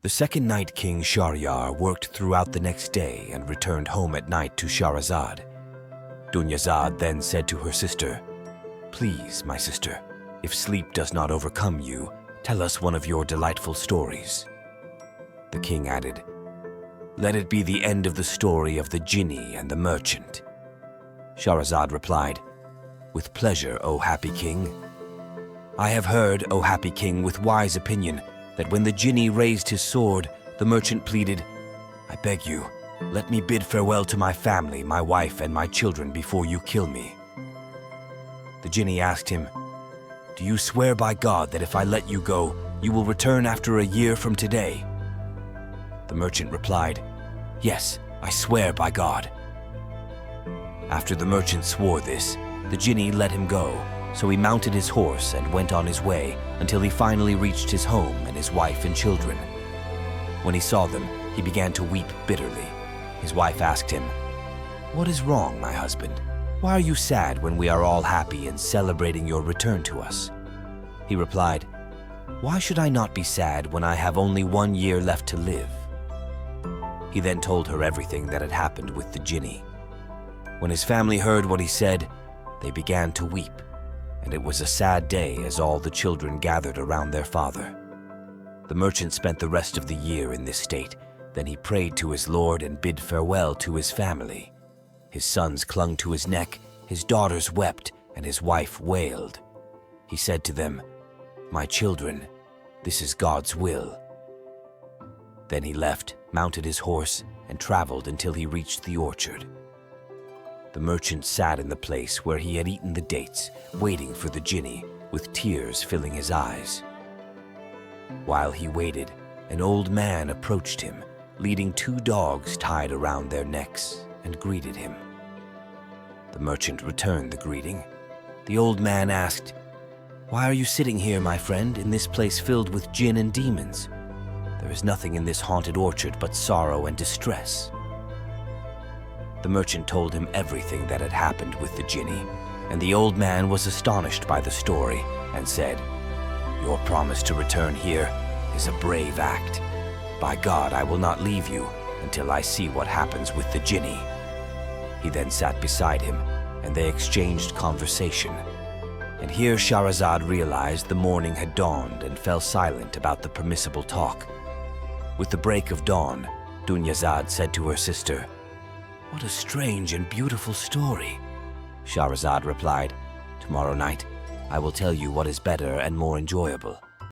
The second night King Shahryar worked throughout the next day and returned home at night to Shahrazad. Dunyazad then said to her sister, "Please, my sister, if sleep does not overcome you, tell us one of your delightful stories." The king added, "Let it be the end of the story of the Jinni and the merchant." Shahrazad replied, "With pleasure, O happy king. I have heard, O happy king, with wise opinion, that when the Jinni raised his sword, the merchant pleaded, 'I beg you, let me bid farewell to my family, my wife, and my children before you kill me.' The Jinni asked him, 'Do you swear by God that if I let you go, you will return after a year from today?' The merchant replied, 'Yes, I swear by God.' After the merchant swore this, the Jinni let him go, so he mounted his horse and went on his way until he finally reached his home and his wife and children. When he saw them, he began to weep bitterly. His wife asked him, "What is wrong, my husband? Why are you sad when we are all happy and celebrating your return to us?" He replied, "Why should I not be sad when I have only 1 year left to live?" He then told her everything that had happened with the Jinni. When his family heard what he said, they began to weep, and it was a sad day as all the children gathered around their father. The merchant spent the rest of the year in this state. Then he prayed to his Lord and bid farewell to his family. His sons clung to his neck, his daughters wept, and his wife wailed. He said to them, "My children, this is God's will." Then he left, mounted his horse, and traveled until he reached the orchard. The merchant sat in the place where he had eaten the dates, waiting for the Jinni, with tears filling his eyes. While he waited, an old man approached him, leading 2 dogs tied around their necks, and greeted him. The merchant returned the greeting. The old man asked, "Why are you sitting here, my friend, in this place filled with jinn and demons? There is nothing in this haunted orchard but sorrow and distress." The merchant told him everything that had happened with the Jinni, and the old man was astonished by the story and said, "Your promise to return here is a brave act. By God, I will not leave you until I see what happens with the Jinni." He then sat beside him, and they exchanged conversation. And here Shahrazad realized the morning had dawned and fell silent about the permissible talk. With the break of dawn, Dunyazad said to her sister, "What a strange and beautiful story." Shahrazad replied, "Tomorrow night, I will tell you what is better and more enjoyable."